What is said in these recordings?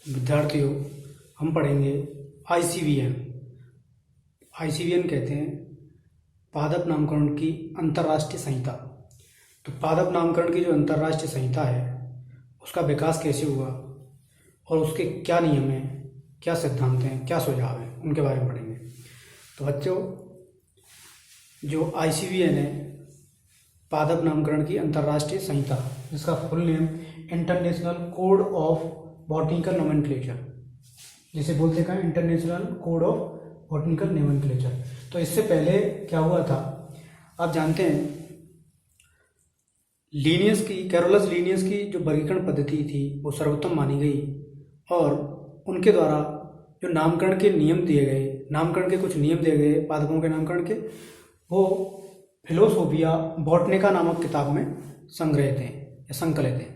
विद्यार्थियों, हम पढ़ेंगे आईसीवीएन। आईसीवीएन कहते हैं पादप नामकरण की अंतर्राष्ट्रीय संहिता। तो पादप नामकरण की जो अंतर्राष्ट्रीय संहिता है उसका विकास कैसे हुआ और उसके क्या नियम हैं, क्या सिद्धांत हैं, क्या सुझाव हैं, उनके बारे में पढ़ेंगे। तो बच्चों, जो आईसीवीएन है पादप नामकरण की अंतर्राष्ट्रीय संहिता, जिसका full name international code of botanical nomenclature, जिसे बोलते हैं international code of botanical nomenclature. तो इससे पहले क्या हुआ था आप जानते हैं, कैरोलस लीनियस की जो वर्गीकरण पद्धति थी वो सर्वोत्तम मानी गई और उनके द्वारा जो नामकरण के नियम दिए गए, नामकरण के कुछ नियम दिए गए पादपों के नामकरण के, वो फिलोसोफिया बॉटनिका नामक किताब में संग्रहित हैं या संकलित हैं।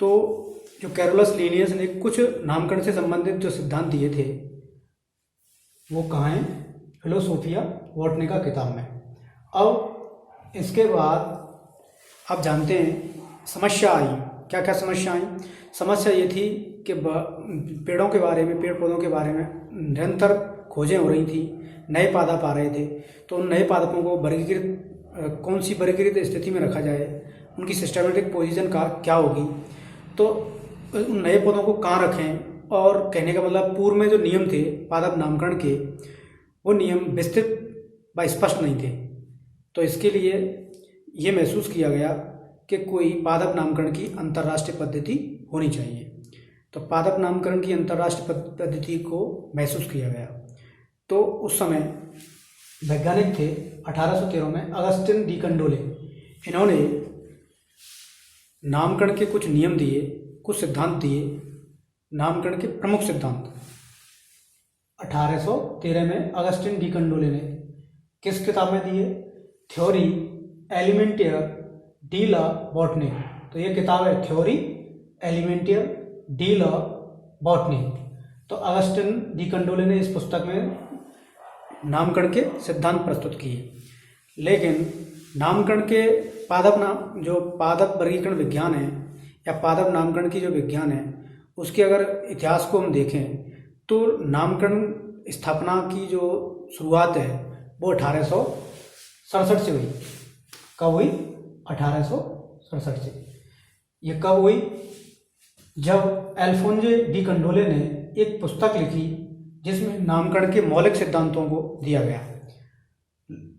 तो जो कैरोलस लीनियस ने कुछ नामकरण से संबंधित जो सिद्धांत दिए थे वो कहाँ हैं? फिलोसोफिया बॉटनिका किताब में। अब इसके बाद आप जानते हैं समस्या आई। क्या क्या समस्या आई? समस्या ये थी कि पेड़ों के बारे में, पेड़ पौधों के बारे में निरंतर खोजें हो रही थी, नए पादप आ रहे थे। तो उन नए पादपों को कौन सी वर्गीकृत स्थिति में रखा जाए, उनकी सिस्टमेटिक पोजीशन का क्या होगी, तो उन नए पौधों को कहाँ रखें। और कहने का मतलब पूर्व में जो नियम थे पादप नामकरण के, वो नियम विस्तृत व स्पष्ट नहीं थे। तो इसके लिए ये महसूस किया गया कि कोई पादप नामकरण की अंतर्राष्ट्रीय पद्धति होनी चाहिए। तो पादप नामकरण की अंतर्राष्ट्रीय पद्धति को महसूस किया गया। तो उस समय वैज्ञानिक थे 1813 में अगस्टिन डी कंडोले। इन्होंने नामकरण के कुछ नियम दिए, कुछ सिद्धांत दिए, नामकरण के प्रमुख सिद्धांत 1813 में अगस्टिन डी कंडोले ने किस किताब में दिए? थ्योरी एलिमेंटियर डी ला बॉटनी। तो ये किताब है थ्योरी एलिमेंटियर डी ला बॉटनी। तो अगस्टिन डी कंडोले ने इस पुस्तक में नामकरण के सिद्धांत प्रस्तुत किए। लेकिन नामकरण के जो पादप वर्गीकरण विज्ञान है या पादप नामकरण की जो विज्ञान है, उसके अगर इतिहास को हम देखें तो नामकरण स्थापना की जो शुरुआत है वो 1867 से हुई। कब हुई? 1867 से। ये कब हुई? जब अल्फोंजे डी कंडोले ने एक पुस्तक लिखी जिसमें नामकरण के मौलिक सिद्धांतों को दिया गया।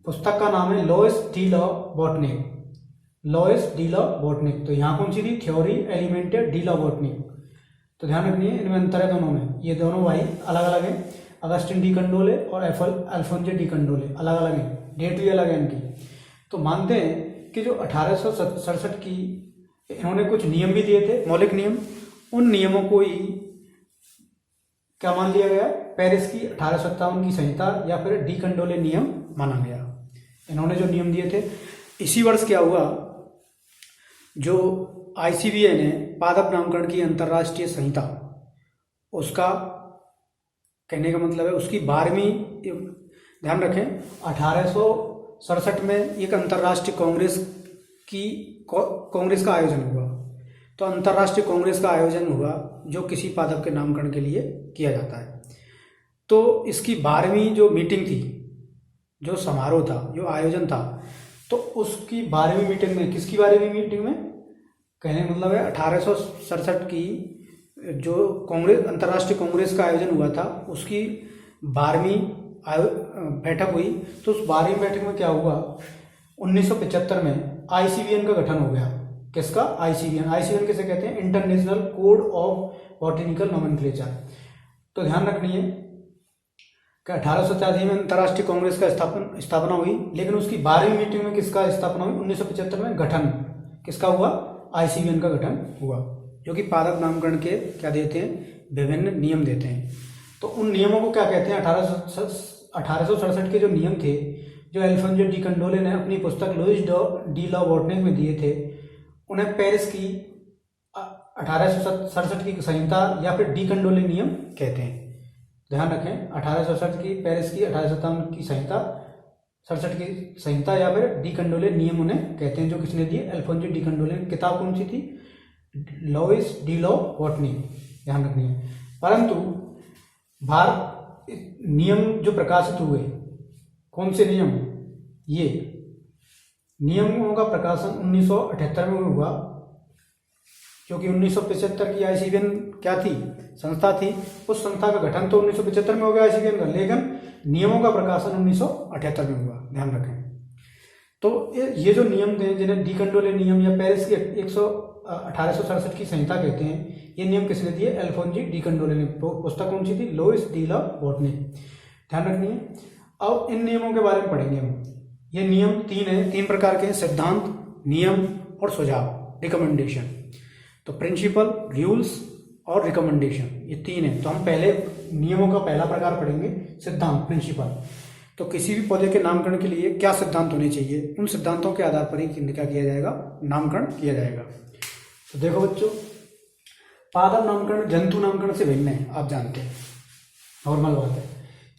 पुस्तक का नाम है लॉइस डी ला बॉटनिक। लॉइस डी ला बॉटनिक। तो यहाँ कौन सी थी? थ्योरी एलिमेंटियर डी ला बॉटनिक। तो ध्यान रखनी है, इनमें अंतर है दोनों में। ये दोनों भाई अलग अलग हैं, अगस्टिन डी कंडोले और अल्फोंजे डी कंडोले अलग अलग हैं, डेट भी अलग है इनकी। तो मानते हैं कि जो 1867 की इन्होंने कुछ नियम भी दिए थे, मौलिक नियम, उन नियमों को ही क्या मान लिया गया? पेरिस की 1857 की संहिता या फिर डी कंडोले नियम माना गया। इन्होंने जो नियम दिए थे। इसी वर्ष क्या हुआ, जो आईसीवीएन है पादप नामकरण की अंतर्राष्ट्रीय संहिता, उसका कहने का मतलब है उसकी 12वीं, ध्यान रखें, 1867 में एक अंतर्राष्ट्रीय कांग्रेस का आयोजन हुआ। तो अंतर्राष्ट्रीय कांग्रेस का आयोजन हुआ जो किसी पादप के नामकरण के लिए किया जाता है। तो इसकी 12वीं जो मीटिंग थी, जो समारोह था, जो आयोजन था, तो उसकी 12वीं मीटिंग में, किसकी 12वीं मीटिंग में? कहने का मतलब है 1867 की जो अंतर्राष्ट्रीय कांग्रेस का आयोजन हुआ था, उसकी 12वीं बैठक हुई। तो उस 12वीं बैठक में क्या हुआ? 1975 में आईसीवीएन का गठन हो गया। किसका? आईसीवीएन। आईसीवीएन किसे कहते हैं? International code of botanical nomenclature. तो ध्यान रखनी है कि 1883 में अंतर्राष्ट्रीय कांग्रेस का स्थापना हुई, लेकिन उसकी 12वीं मीटिंग में किसका स्थापना हुई? 1975 में गठन किसका हुआ? आईसीवीएन का गठन हुआ, जो कि पादप नामकरण के क्या देते हैं? विभिन्न नियम देते हैं। तो उन नियमों को क्या कहते हैं? 1867 के जो नियम थे, जो अल्फोंजे डी कंडोले ने अपनी पुस्तक लुइस डी ला बॉटनिक में दिए थे, उन्हें पेरिस की 1867 की संहिता या फिर डी कंडोले नियम कहते हैं। ध्यान रखें, 1867 की पेरिस की 1857 की संहिता, 67 की संहिता या फिर डी कंडोले नियम उन्हें कहते हैं, जो किसने दिए? अल्फोंजे डी कंडोले। किताब कौन सी थी? लॉइस डी ला बॉटनी। ध्यान रखनी है। परंतु भारत नियम जो प्रकाशित हुए, कौन से नियम, ये नियमों का प्रकाशन 1978 में हुआ, क्योंकि 1975 की आईसीबीएन क्या थी, संस्था थी। उस संस्था का गठन तो 1975 में हो गया आईसीबीएन का, लेकिन नियमों का प्रकाशन 1978 में हुआ, ध्यान रखें। तो ये जो नियम थे जिन्हें डी कंडोले नियम या पेरिस की 1867 की संहिता कहते हैं, ये नियम किसने दिए, अल्फोंजी डी कंडोले ने। पुस्तक कौन सी थी, लुईस डी ला बॉटने, ध्यान रखनी है। अब इन नियमों के बारे में पढ़ेंगे हम। ये नियम 3 है, 3 प्रकार के हैं, सिद्धांत, नियम और सुझाव, रिकमेंडेशन। तो प्रिंसिपल, रूल्स और रिकमेंडेशन, ये 3 है। तो हम पहले नियमों का पहला प्रकार पढ़ेंगे, सिद्धांत, प्रिंसिपल। तो किसी भी पौधे के नामकरण के लिए क्या सिद्धांत होने चाहिए, उन सिद्धांतों के आधार पर ही क्या किया जाएगा, नामकरण किया जाएगा। तो देखो बच्चों, पादप नामकरण जंतु नामकरण से भिन्न है, आप जानते हैं, नॉर्मल बात है।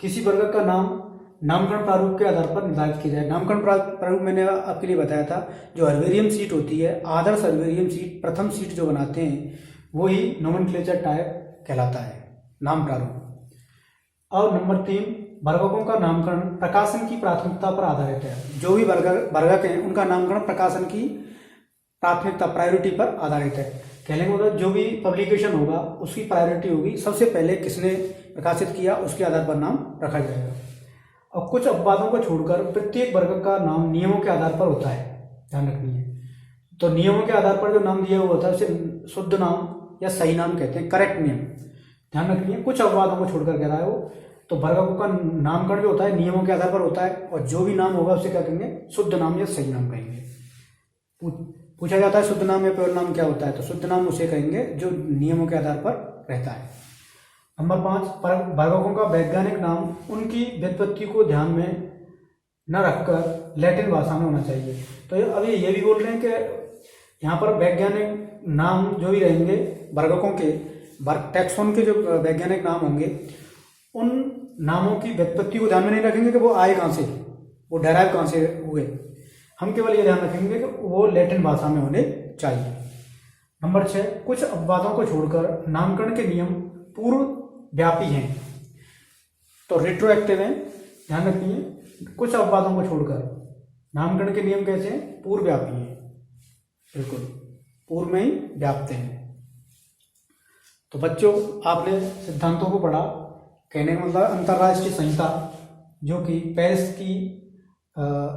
किसी वर्ग का नाम नामकरण प्रारूप के आधार पर निर्धारित किया जाए। नामकरण प्रारूप मैंने आपके लिए बताया था, जो हर्बेरियम सीट होती है, आदर्श हर्बेरियम सीट, प्रथम सीट जो बनाते हैं, वही नोमेनक्लेचर टाइप कहलाता है, नाम प्रारूप। और नंबर 3, वर्गकों का नामकरण प्रकाशन की प्राथमिकता पर आधारित है। जो भी वर्गक हैं उनका नामकरण प्रकाशन की प्राथमिकता, प्रायोरिटी पर आधारित है। कहने का मतलब जो भी पब्लिकेशन होगा उसकी प्रायोरिटी होगी, सबसे पहले किसने प्रकाशित किया उसके आधार पर नाम रखा जाएगा। और कुछ अपवादों को छोड़कर प्रत्येक वर्ग का नाम नियमों के आधार पर होता है, ध्यान रखनी है। तो नियमों के आधार पर जो नाम दिया हुआ होता है उसे शुद्ध नाम या सही नाम कहते हैं, करेक्ट नेम, ध्यान रखनी है। कुछ अपवादों को छोड़कर कह रहा है वो। तो वर्गकों का नामकरण जो होता है नियमों के आधार पर होता है, और जो भी नाम होगा उसे क्या कहेंगे, शुद्ध नाम या सही नाम कहेंगे। पूछा जाता है शुद्ध नाम या प्योर नाम क्या होता है, तो शुद्ध नाम उसे कहेंगे जो नियमों के आधार पर रहता है। नंबर 5, वर्गकों का वैज्ञानिक नाम उनकी व्युत्पत्ति को ध्यान में न रखकर लैटिन भाषा में होना चाहिए। तो अभी ये भी बोल रहे हैं कि यहाँ पर वैज्ञानिक नाम जो भी रहेंगे वर्गकों के, टैक्सोन के जो वैज्ञानिक नाम होंगे, उन नामों की व्युत्पत्ति को ध्यान में नहीं रखेंगे कि वो आए कहाँ से, वो डेराइव कहाँ से हुए। हम केवल ये ध्यान रखेंगे कि वो लैटिन भाषा में होने चाहिए। नंबर 6, कुछ अपवादों को छोड़कर नामकरण के नियम पूर्व व्यापी हैं, तो रेट्रोएक्टिव हैं, ध्यान रखिए। कुछ अपवादों को छोड़कर नामकरण के नियम कैसे हैं, पूर्व व्यापी हैं, बिल्कुल पूर्व में ही व्याप्त हैं। तो बच्चों, आपने सिद्धांतों को पढ़ा। कहने का मतलब अंतर्राष्ट्रीय संहिता जो कि पेरिस की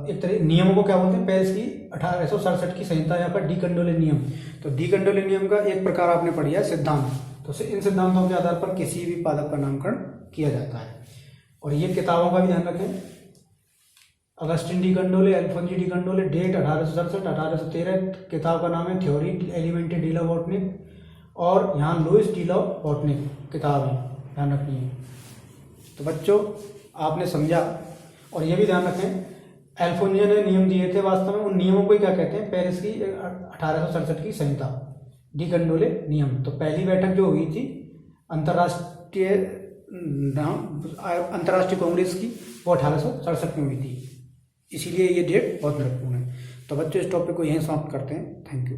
एक तरह नियमों को क्या बोलते हैं, पेरिस की 1867 की संहिता या फिर डी कंडोले नियम। तो डी कंडोले नियम का एक प्रकार आपने पढ़ी है सिद्धांत। तो इन सिद्धांतों के आधार पर किसी भी पादप का नामकरण किया जाता है। और ये किताबों का भी ध्यान रखें, Augustin de Candolle, Alphonse de Candolle, date 1867 1813, किताब का नाम है थ्योरी एलिमेंटे डी ला बॉटने, और यहाँ लुईस डी ला बॉटने किताब है, ध्यान रखनी है। तो बच्चों, आपने समझा। और ये भी ध्यान रखें, अल्फोंजी ने नियम दिए थे, वास्तव में उन नियमों को ही क्या कहते हैं, पेरिस की 1867 की संहिता, डी कंडोले नियम। तो पहली बैठक जो हुई थी अंतर्राष्ट्रीय कांग्रेस की, वो 1867 में हुई थी। इसीलिए ये डेट बहुत महत्वपूर्ण है। तो बच्चों, इस टॉपिक को यहीं समाप्त करते हैं। Thank you.